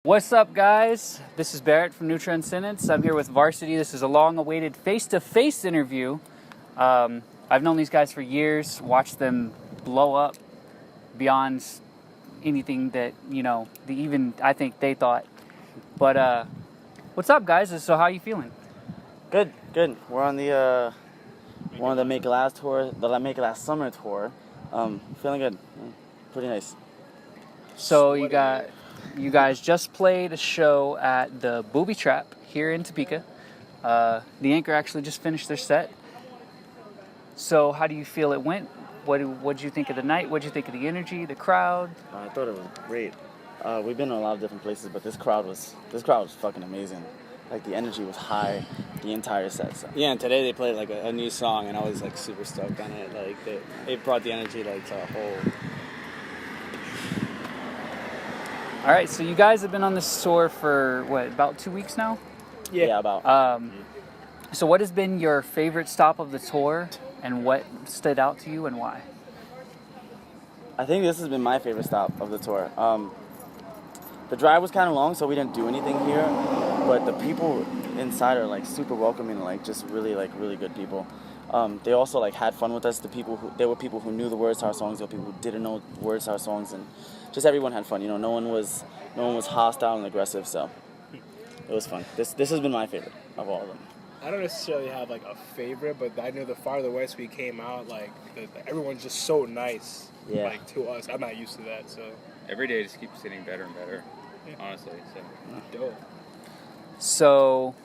What's up, guys? This is Birkett from Nutra and Sentence. I'm here with VRSTY. This is a long-awaited face-to-face interview. I've known these guys for years, watched them blow up beyond anything that, I think they thought. But what's up, guys? So how are you feeling? Good. We're on the Make It Last tour, the Make It Last summer tour. Feeling good. Pretty nice. So you guys just played a show at the Booby Trap here in Topeka. The Anchor actually just finished their set. So how do you feel it went? What did you think of the night? What did you think of the energy, the crowd? I thought it was great. We've been in a lot of different places, but this crowd was fucking amazing. Like, the energy was high the entire set. So. Yeah, and today they played like a new song, and I was like super stoked on it. Like it brought the energy like to a whole. All right, so you guys have been on this tour for about 2 weeks now? Yeah, about. So what has been your favorite stop of the tour, and what stood out to you, and why? I think this has been my favorite stop of the tour. The drive was kind of long, so we didn't do anything here, but the people inside are like super welcoming, like just really good people. They also like had fun with us. There were people who knew the words to our songs. There were people who didn't know the words to our songs, and just everyone had fun. No one was hostile and aggressive, so it was fun. This has been my favorite of all of them. I don't necessarily have like a favorite, but I know the farther west we came out, like everyone's just so nice. Yeah. Like to us, I'm not used to that, so Every day just keeps getting better and better, honestly. So. dope. So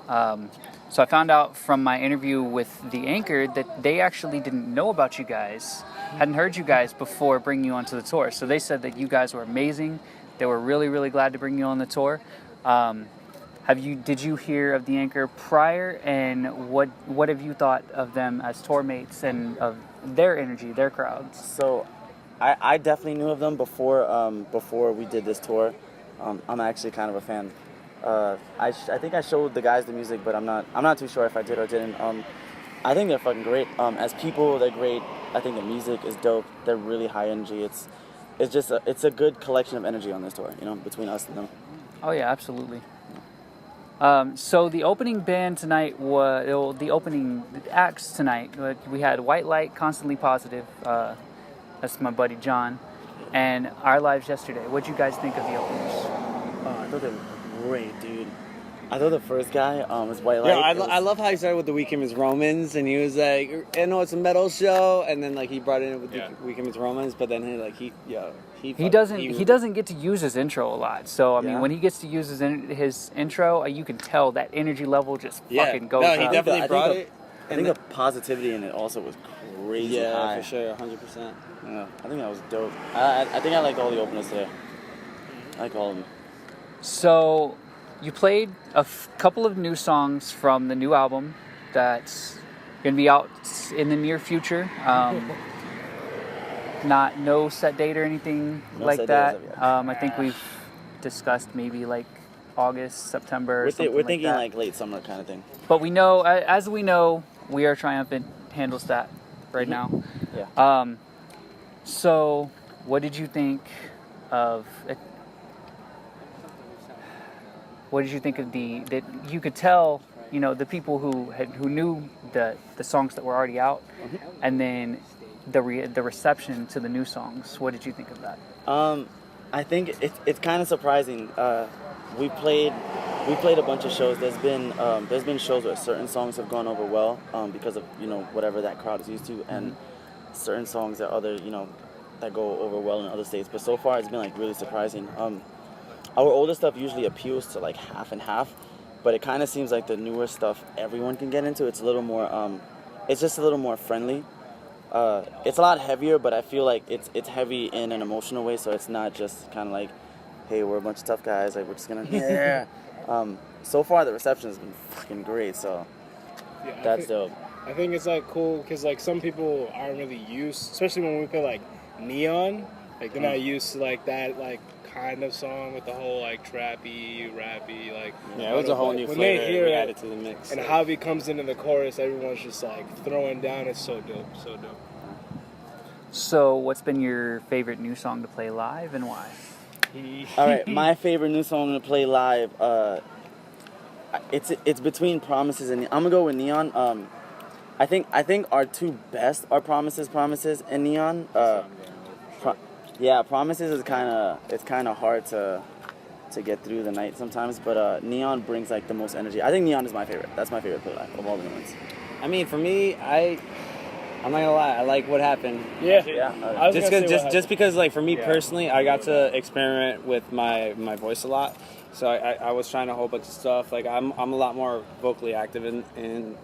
I found out from my interview with the Anchor that they actually didn't know about you guys, hadn't heard you guys before bringing you onto the tour. So they said that you guys were amazing. They were really, really glad to bring you on the tour. Did you hear of the Anchor prior, and what have you thought of them as tour mates and of their energy, their crowds? So, I definitely knew of them before we did this tour. I'm actually kind of a fan. I think I showed the guys the music, but I'm not too sure if I did or didn't. I think they're fucking great. As people, they're great. I think the music is dope. They're really high energy. It's a good collection of energy on this tour, between us and them. Oh yeah, absolutely. So the opening band tonight the opening acts tonight. We had White Light, Constantly Positive. That's my buddy John, and Our Lives Yesterday. What'd you guys think of the openers? I thought they were great, dude. I thought the first guy was White Light. Yeah, I love how he started with The Weeknd is Romans, and he was like, I know it's a metal show, and then like he brought it in with The Weeknd is Romans, but then he doesn't get to use his intro a lot. So I mean, when he gets to use his intro, you can tell that energy level just fucking goes no, up. he definitely brought it. I think the positivity in it also was crazy high. For sure, 100%. Yeah, I think that was dope. I think I liked all the openers today. I like all of them. So you played a couple of new songs from the new album that's going to be out in the near future. No set date or anything like that. I think we've discussed maybe like August, September. We're thinking like late summer kind of thing. But we know, as we know, We Are Triumphant handles that right now. Yeah. So what did you think of it? What did you think of that you could tell, the people who knew the songs that were already out, and then the reception to the new songs? What did you think of that? I think it's kind of surprising. We played a bunch of shows. There's been shows where certain songs have gone over well because of whatever that crowd is used to, and certain songs that that go over well in other states. But so far it's been like really surprising. Our older stuff usually appeals to like half and half, but it kind of seems like the newer stuff everyone can get into. It's a little more, it's just a little more friendly. It's a lot heavier, but I feel like it's heavy in an emotional way, so it's not just kind of like, hey, we're a bunch of tough guys, like we're just gonna, yeah. So far the reception has been fucking great, so that's dope. I think it's like cool because like some people aren't really used, especially when we play like Neon, like they're not used to like that like kind of song with the whole like trappy, rappy, like it was a whole new flavor we added to the mix. And Javy comes into the chorus, everyone's just like throwing down. It's so dope, so dope. So what's been your favorite new song to play live, and why? All right, my favorite new song I'm gonna play live. It's between Promises and I'm gonna go with Neon. I think our two best are Promises and Neon. Promises is kind of hard to get through the night sometimes, but Neon brings like the most energy. I think Neon is my favorite. That's my favorite play live of all the new ones. I mean, for me, I'm not gonna lie. I like What Happened. Yeah. Yeah. Just because, like, for me personally, I got to experiment with my voice a lot. So I was trying a whole bunch of stuff. Like, I'm a lot more vocally active in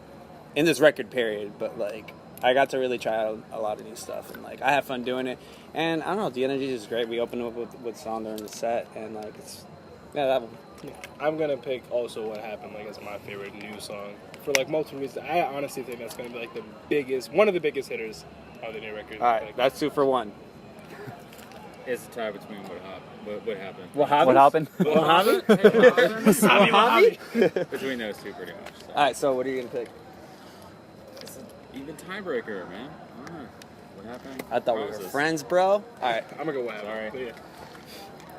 this record period. But like, I got to really try out a lot of new stuff, and like, I have fun doing it. And I don't know, the energy is great. We opened up with song during the set, and like, that one. I'm gonna pick also What Happened like as my favorite new song for like multiple reasons. I honestly think that's gonna be like one of the biggest hitters of the new record. All right, like, that's 2 for 1. It's a tie between what happened. What happened? Between those two, pretty much. So. All right, so what are you gonna pick? It's an even tiebreaker, man. What happened? I thought we were Promises. friends, bro. All right. I'm gonna go What Happened. Sorry. But yeah.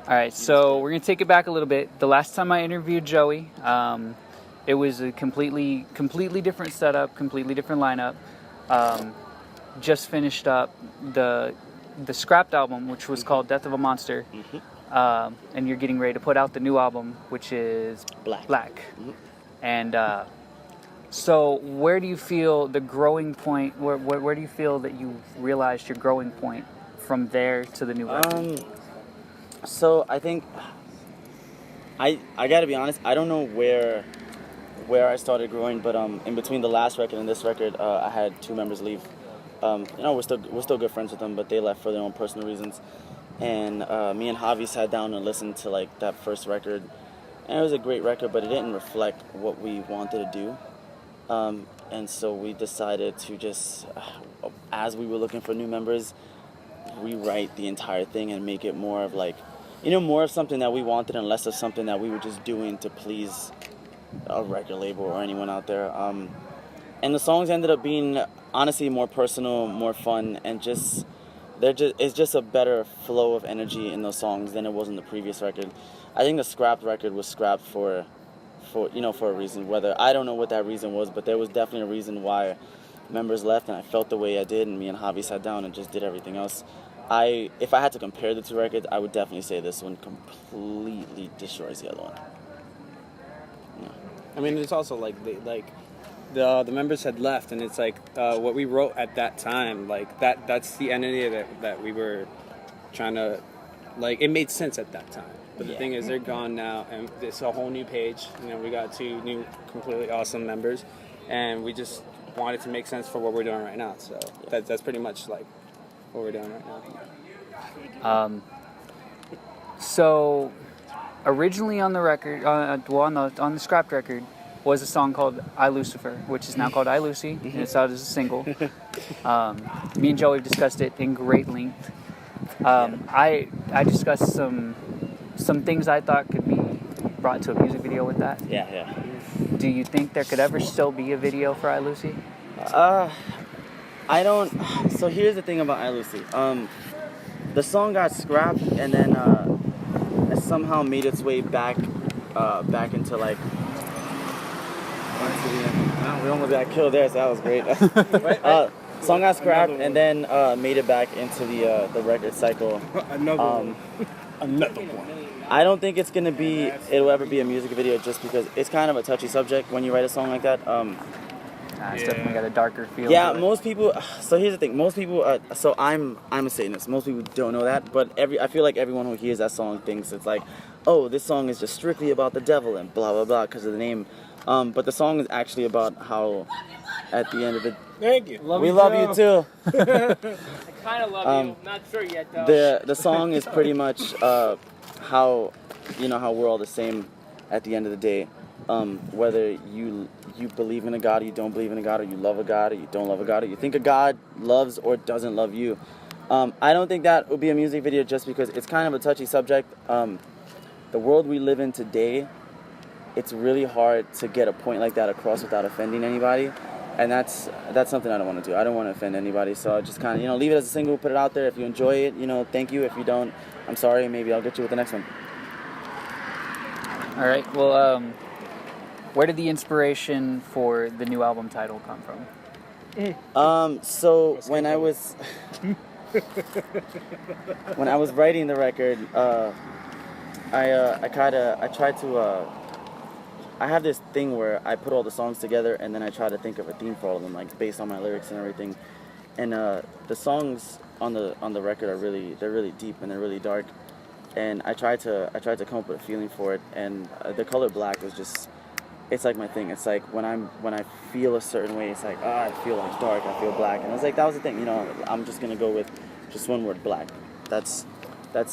All right, so we're gonna take it back a little bit. The last time I interviewed Joey, it was a completely different setup, completely different lineup. Just finished up the scrapped album, which was called Death of a Monster, and you're getting ready to put out the new album, which is Black. And so, where do you feel the growing point? Where do you feel that you realized your growing point from there to the new record? So I think I gotta be honest. I don't know where I started growing, but in between the last record and this record, I had 2 members leave. We're still good friends with them, but they left for their own personal reasons. And me and Javy sat down and listened to like that first record, and it was a great record, but it didn't reflect what we wanted to do. And so we decided to just, as we were looking for new members, rewrite the entire thing and make it more of like, more of something that we wanted and less of something that we were just doing to please a record label or anyone out there. And the songs ended up being honestly more personal, more fun, and it's just a better flow of energy in those songs than it was in the previous record. I think the scrapped record was scrapped for a reason. Whether I don't know what that reason was, but there was definitely a reason why members left, and I felt the way I did, and me and Javy sat down and just did everything else. If I had to compare the 2 records, I would definitely say this one completely destroys the other one. Yeah. I mean, it's also like the members had left, and it's like what we wrote at that time, like that's the entity that we were trying to, like, it made sense at that time. But the thing is, they're gone now, and it's a whole new page. We got 2 new completely awesome members, and we just wanted to make sense for what we're doing right now. So that's pretty much like what we're doing right now. So originally on the record, on the scrapped record, was a song called I Lucifer, which is now called I Lucy, and it's out as a single. Me and Joey discussed it in great length. I discussed some things I thought could be brought to a music video with that. Yeah. Do you think there could ever still be a video for I Lucy? I don't. So here's the thing about I Lucy. The song got scrapped, and then it somehow made its way back into like. We almost got killed there, so that was great. Song got scrapped, and then made it back into the record cycle. Another one. I don't think it'll ever be a music video, just because it's kind of a touchy subject when you write a song like that. It's definitely got a darker feel. Yeah, to it. most people. So here's the thing. Most people. So I'm a Satanist. Most people don't know that, but I feel like everyone who hears that song thinks it's like, oh, this song is just strictly about the devil and blah blah blah because of the name. But the song is actually about how, at the end of it, Thank you. we love you too. I kind of love you. Not sure yet though. The song is pretty much how we're all the same at the end of the day. Whether you believe in a God or you don't believe in a God, or you love a God or you don't love a God, or you think a God loves or doesn't love you. I don't think that would be a music video, just because it's kind of a touchy subject. The world we live in today, it's really hard to get a point like that across without offending anybody. And that's something I don't want to do. I don't want to offend anybody, so I just kind of leave it as a single, put it out there. If you enjoy it, thank you. If you don't, I'm sorry. Maybe I'll get you with the next one. All right. Well, where did the inspiration for the new album title come from? So when I was writing the record, I have this thing where I put all the songs together and then I try to think of a theme for all of them, like based on my lyrics and everything. And the songs on the record they're really deep and they're really dark. And I tried to come up with a feeling for it. And the color black was just, it's like my thing. It's like when I feel a certain way, it's like I feel like dark, I feel black. And I was like, that was the thing. I'm just gonna go with just one word, black. That's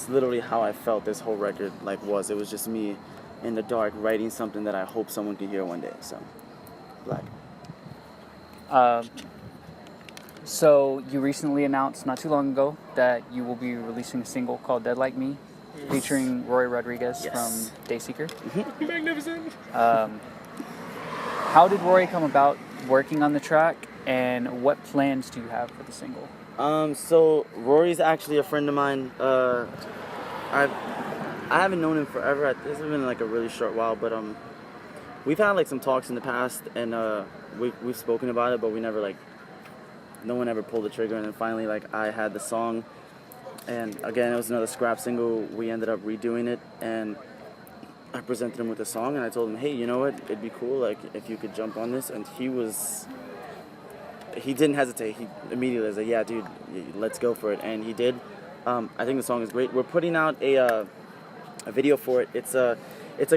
literally how I felt this whole record was. It was just me in the dark writing something that I hope someone could hear one day. So, black. So you recently announced not too long ago that you will be releasing a single called Dead Like Me, featuring Rory Rodriguez from Dayseeker. Magnificent. How did Rory come about working on the track, and what plans do you have for the single? So Rory's actually a friend of mine. I haven't known him forever. This has been a really short while, but we've had some talks in the past, and we've spoken about it, but we never no one ever pulled the trigger. And then finally I had the song, and again it was another scrap single. We ended up redoing it, and I presented him with the song, and I told him, hey, you know what, it'd be cool if you could jump on this. And he didn't hesitate. He immediately was like, yeah, dude, let's go for it. And he did. I think the song is great. We're putting out a video for it. It's a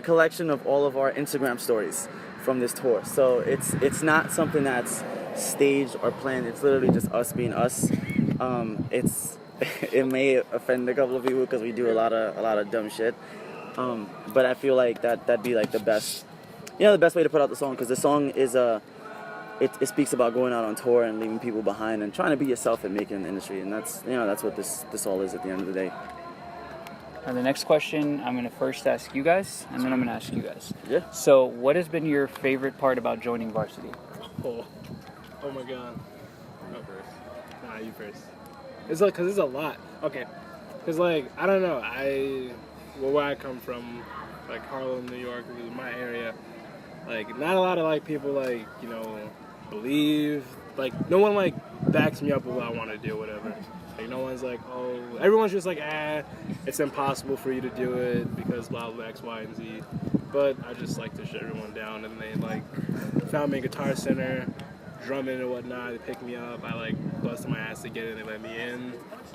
collection of all of our Instagram stories from this tour. So it's not something that's staged or planned. It's literally just us being us. It may offend a couple of people because we do a lot of dumb shit. But I feel like that'd be the best, the best way to put out the song, because the song is it speaks about going out on tour and leaving people behind and trying to be yourself and making an industry, and that's what this all is at the end of the day. And the next question, I'm going to first ask you guys, and then I'm going to ask you guys. Yeah. So, what has been your favorite part about joining VRSTY? Oh my God. Go first. Nah, you first. It's because it's a lot. Okay. Because I don't know. Where I come from, Harlem, New York, is my area. Not a lot of people believe. No one backs me up with what I want to do, whatever. No one's everyone's just it's impossible for you to do it because blah blah X, Y, and Z. But I just like to shut everyone down, and they found me in Guitar Center, drumming and whatnot. They picked me up. I busted my ass to get in. They let me in,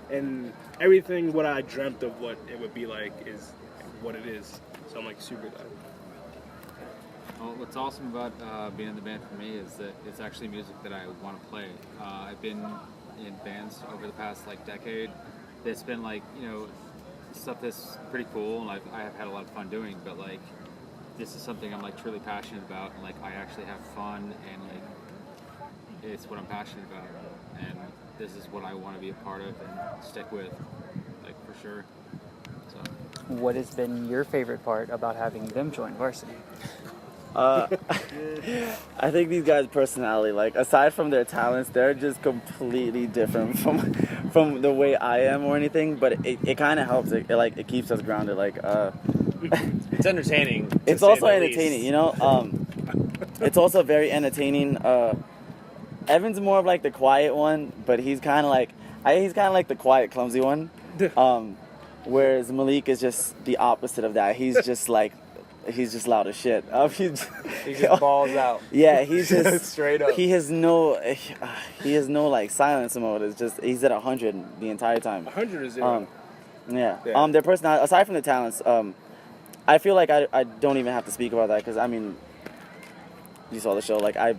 and everything what I dreamt of what it would be is what it is. So I'm super glad. Well, what's awesome about being in the band for me is that it's actually music that I want to play. I've been in bands over the past decade that's been stuff that's pretty cool, and I have had a lot of fun doing, but this is something I'm truly passionate about, and I actually have fun, and it's what I'm passionate about, and this is what I want to be a part of and stick with, for sure. So what has been your favorite part about having them join VRSTY? I think these guys' personality, aside from their talents, they're just completely different from the way I am or anything. But it kind of helps. It keeps us grounded. It's entertaining. It's also entertaining, It's also very entertaining. Evan's more of the quiet one, but he's kind of the quiet, clumsy one. Whereas Maliek is just the opposite of that. He's just he's just loud as shit. He just balls out. Yeah, he's just straight up. He has no silence mode. It's just he's at 100 the entire time. 100 is zero. Yeah. Their personality, aside from the talents, I feel like I don't even have to speak about that because you saw the show. I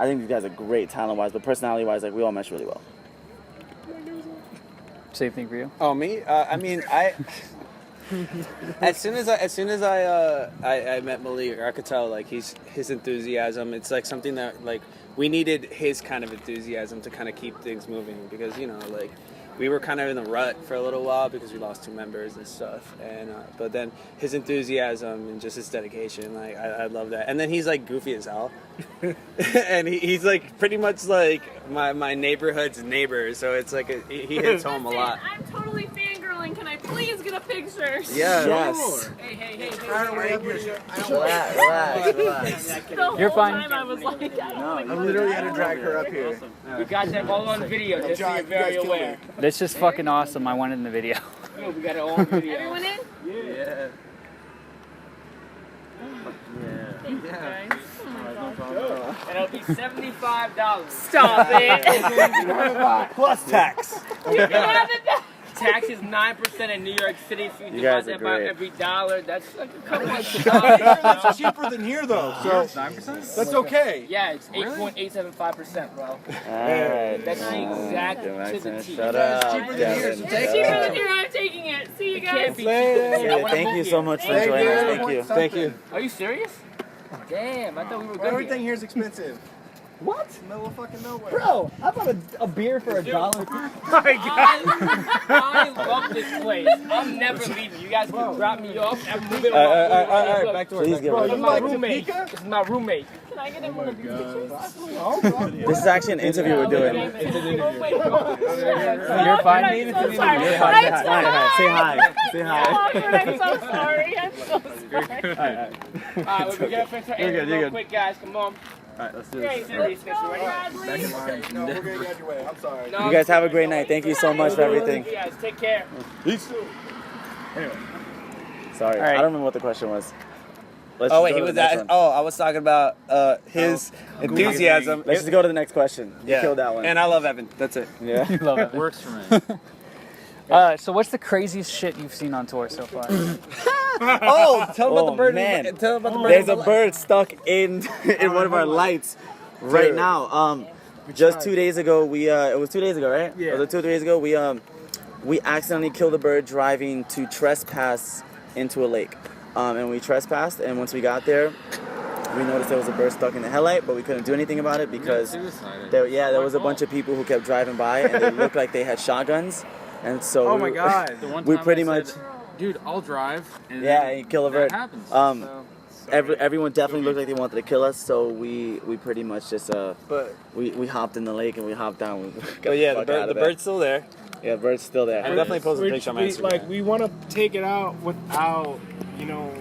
think these guys are great talent wise, but personality wise, we all mesh really well. Same thing for you? Oh, me? I as soon as I met Maliek, I could tell his enthusiasm. It's something that we needed his kind of enthusiasm to kind of keep things moving because we were kind of in the rut for a little while because we lost 2 members and stuff. And but then his enthusiasm and just his dedication, like I love that. And then he's like goofy as hell, and he's like pretty much like my neighborhood's neighbor. So it's like he hits home a lot. I'm totally fangirling. Can I please get a picture? Yeah. Yes. Hey. Relax. You're fine. Time I was like, I literally had to drag her up here. We got them all on video, just so you're very aware. This is fucking awesome. I wanted in the video. Yeah, we got it all on video. everyone in? Yeah. Thank you guys. Oh my God. And it'll be $75. Stop it. Plus tax. You can have it back. Tax is 9% in New York City, so you You divide guys are that by great. every dollar. That's like a couple of That's cheaper than here, though. So 9%? that's okay. Yeah, it's 8.875%, bro. All right. That's the exact to the T. Shut It's up. cheaper than here, so It's take cheaper it. than here. I'm taking it. See you It guys. can't be Later. cheaper. I wanna Thank book you it. so much for Thank joining you. us. Thank you. Thank you. Are you serious? Damn, I thought we were good. Everything here is expensive. What? Middle of fucking nowhere. Bro, I bought a beer for $1. I love this place. I'm never leaving. You guys can drop me off. I'm moving All right, back to work. Please give This it is my roommate. This is my roommate. Can I get in one of these pictures? This is actually an interview we're doing. It's an interview. You're fine. I'm so sorry. You're fine. I'm so Hi. Say hi. Say so hi. awkward. I'm so sorry. I'm so sorry. Alright, we're gonna fix our interview real quick, guys. Come on. Alright, let's do Great, this. serious, Let's go, ready? Bradley. No, we're gonna get your way. I'm sorry. No, You guys have a great night. Thank you so much for everything. You guys take care. Sorry, All right. I don't remember what the question was. Let's Oh just wait, go he to was the next at. one. Oh, I was talking about his enthusiasm. Let's just go to the next question. You Yeah. killed that one. And I love Evan. That's it. Yeah. Love it. Works for me. So what's the craziest shit you've seen on tour so far? Oh, tell him about Oh, the bird. man. Tell him about the bird. There's a bird stuck in one of our lights right now. Just 2 days ago, it was 2 days ago, right? Yeah. Was it 2 or 3 days ago? We accidentally killed a bird driving to trespass into a lake. And we trespassed, and once we got there, we noticed there was a bird stuck in the headlight, but we couldn't do anything about it because Suicide. there was a bunch of people who kept driving by, and they looked like they had shotguns. And so Oh my God. The one we time pretty I much said, dude, I'll drive. And yeah, then you kill a that bird. happens. So So, everyone definitely looked like they wanted to kill us, so we pretty much just But we hopped in the lake and we hopped down. We got but yeah, fuck the out of it. bird's still there. Yeah, the bird's still there. I'll definitely post a picture on my Instagram. Like, we want to take it out without, you know,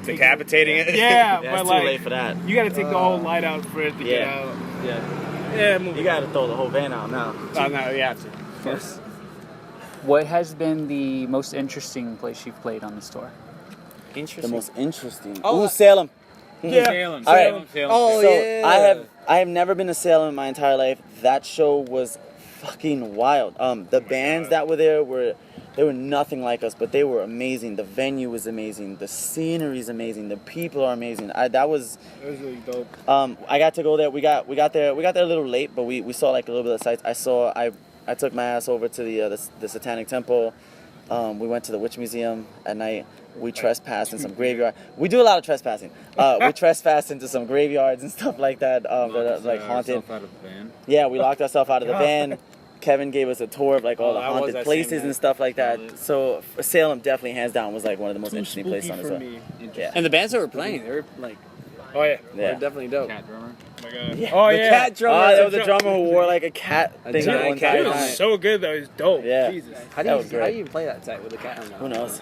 Decapitating it. yeah, Yeah, but it's like, too late for that. you got to take the whole light out for it to get Yeah. out. Yeah. Yeah, move You it. gotta throw the whole van out now. Oh no, you have to. Yes. What has been the most interesting place you've played on this tour? The Interesting. most interesting. Oh, Ooh, Salem. Yeah. Salem. All right. Salem. Oh So yeah. I have never been to Salem in my entire life. That show was fucking wild. The bands that were there were nothing like us, but they were amazing. The venue was amazing. The scenery is amazing. The people are amazing. That was It was really dope. I got to go there. We got there a little late, but we saw like a little bit of the sights. I took my ass over to the Satanic Temple. We went to the Witch Museum at night. We trespassed in some graveyard. We do a lot of trespassing. We trespassed into some graveyards and stuff like that that are like haunted. Out of the van. Yeah, we locked ourselves out of the van. Kevin gave us a tour of like all the that was haunted that places same and night. stuff like that. So Salem definitely hands down was like one of the most interesting Spooky places on for this. me. Yeah. And the bands that were playing, they were like, Oh yeah. they're Yeah. definitely dope. Cat drummer. Oh my God. Yeah. Oh The yeah. cat drummer. Oh, there was a drummer who wore like a cat A thing at giant one cat. time. It was so good though. It was dope. Yeah. Jesus. How do That you was great. even play that tight with a cat? Who knows?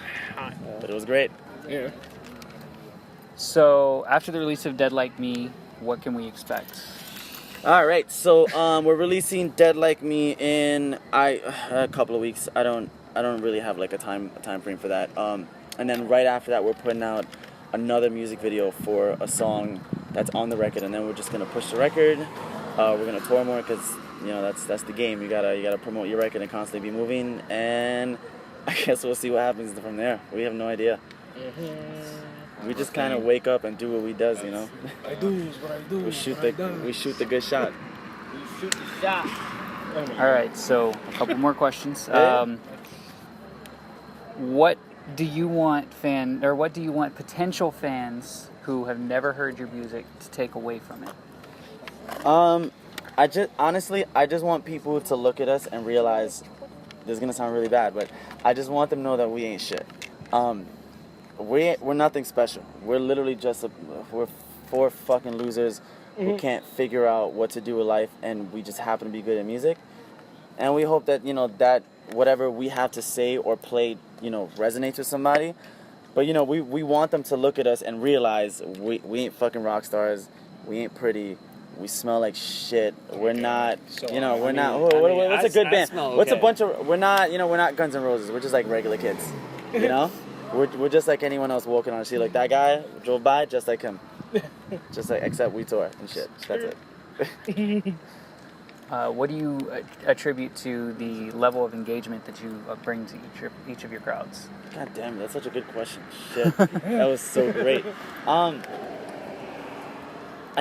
But it was great. Yeah. So after the release of Dead Like Me, what can we expect? All right, so we're releasing Dead Like Me in a couple of weeks. I don't really have like a time frame for that. And then right after that, we're putting out another music video for a song that's on the record, and then we're just gonna push the record. We're gonna tour more because you know that's the game. You gotta promote your record and constantly be moving. And I guess we'll see what happens from there. We have no idea. We just kind of wake up and do what we does, you know. I do is what I do. We shoot the good shot. Shoot the shot. All right, so a couple more questions. What do you want potential fans who have never heard your music to take away from it? I just want people to look at us and realize this is gonna sound really bad, but I just want them to know that we ain't shit. We're nothing special. We're literally just we're 4 fucking losers who can't figure out what to do with life, and we just happen to be good at music. And we hope that, you know, that whatever we have to say or play, you know, resonates with somebody. But, you know, we want them to look at us and realize we ain't fucking rock stars. We ain't pretty. We smell like shit. We're not, you know, we're not. What's a good band? What's a bunch of? We're not, you know, we're not Guns N' Roses. We're just like regular kids, you know. We're just like anyone else walking on the street. Like that guy drove by, just like him. Just like, except we tour and shit. That's it. What do you attribute to the level of engagement that you bring to each of your crowds? God damn it, that's such a good question. Shit, that was so great. I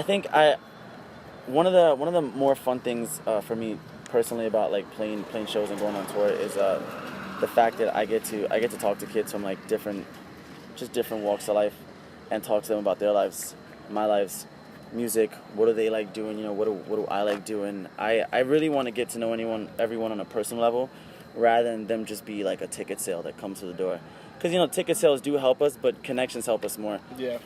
think one of the more fun things for me personally about like playing shows and going on tour is the fact that I get to talk to kids from like different walks of life and talk to them about their lives, my lives, music. What do they like doing? You know, what do I like doing? I really want to get to know everyone on a personal level, rather than them just be like a ticket sale that comes to the door. Because, you know, ticket sales do help us, but connections help us more. Yeah.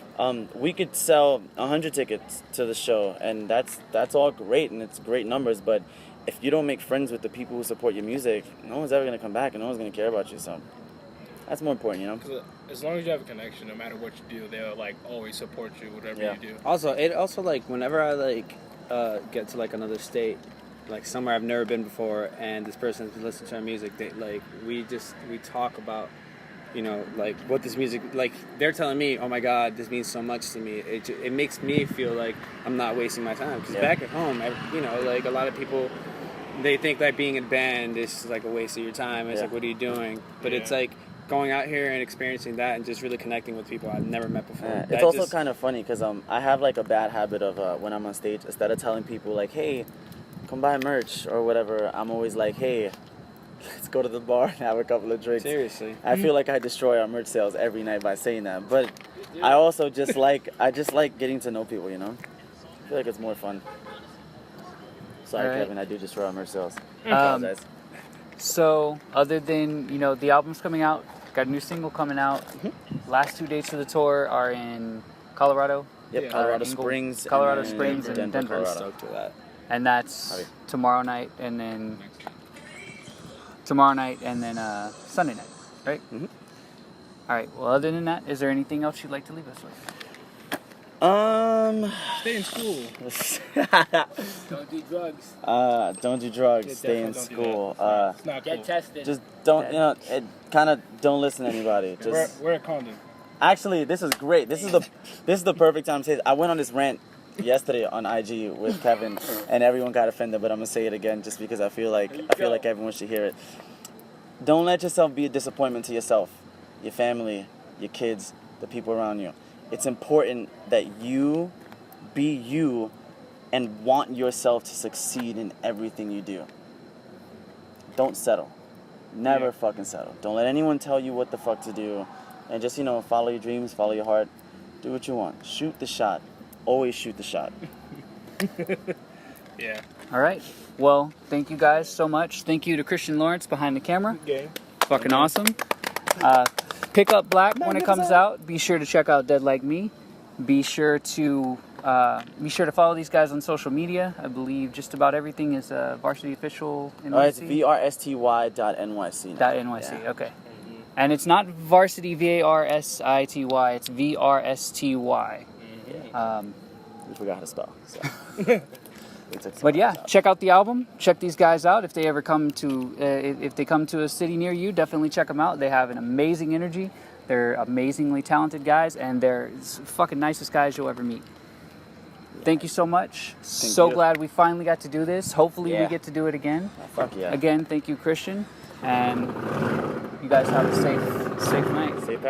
We could sell 100 tickets to the show, and that's all great, and it's great numbers. But if you don't make friends with the people who support your music, no one's ever gonna come back, and no one's gonna care about you. So that's more important, you know. As long as you have a connection, no matter what you do, they'll like always support you, whatever you do. Also, like whenever I like get to like another state, like somewhere I've never been before, and this person has been listening to our music, they like we talk about, you know, like what this music, like they're telling me, oh my God, this means so much to me. It makes me feel like I'm not wasting my time. Because back at home, you know, like a lot of people, they think that being in a band is like a waste of your time. It's like, what are you doing? But it's like going out here and experiencing that and just really connecting with people I've never met before. It's also kind of funny because I have like a bad habit of when I'm on stage, instead of telling people like, hey, come buy merch or whatever, I'm always like, hey, let's go to the bar and have a couple of drinks. Seriously. I feel like I destroy our merch sales every night by saying that. But I also just like getting to know people, you know? I feel like it's more fun. Sorry, Kevin, I do destroy our merch sales. I apologize. So, other than, you know, the album's coming out, got a new single coming out. Last 2 dates of the tour are in Colorado. Yep, Colorado Springs. Colorado Springs and Denver. Colorado. To that. And that's tomorrow night and then Sunday night, right? Mm-hmm. All right. Well, other than that, is there anything else you'd like to leave us with? Stay in school. Don't do drugs. Don't do drugs. Stay in school. It's not cool. Get tested. Just don't. You know, kind of don't listen to anybody. Just wear a condom. Actually, this is great. This is the perfect time to say this. I went on this rant yesterday on IG with Kevin, and everyone got offended. But I'm gonna say it again, just because I feel like everyone should hear it. Don't let yourself be a disappointment to yourself, your family, your kids, the people around you. It's important that you be you and want yourself to succeed in everything you do. Don't settle. Never fucking settle. Don't let anyone tell you what the fuck to do. And just, you know, follow your dreams, follow your heart. Do what you want. Shoot the shot. Always shoot the shot. Yeah. All right. Well, thank you guys so much. Thank you to Christian Lawrence behind the camera. Fucking awesome. Pick up Black when it comes out. Be sure to check out Dead Like Me. Be sure to follow these guys on social media. I believe just about everything is VRSTY official. It's VRSTY.NYC. .NYC. Yeah. Okay. And it's not VRSTY VRSITY. It's VRSTY. We forgot how to spell. So. But yeah, check out the album. Check these guys out. If they ever come to, if they come to a city near you, definitely check them out. They have an amazing energy. They're amazingly talented guys, and they're fucking nicest guys you'll ever meet. Thank you so much. So glad we finally got to do this. Hopefully we get to do it again. Fuck yeah. Again, thank you, Christian, and you guys have a safe night. Safe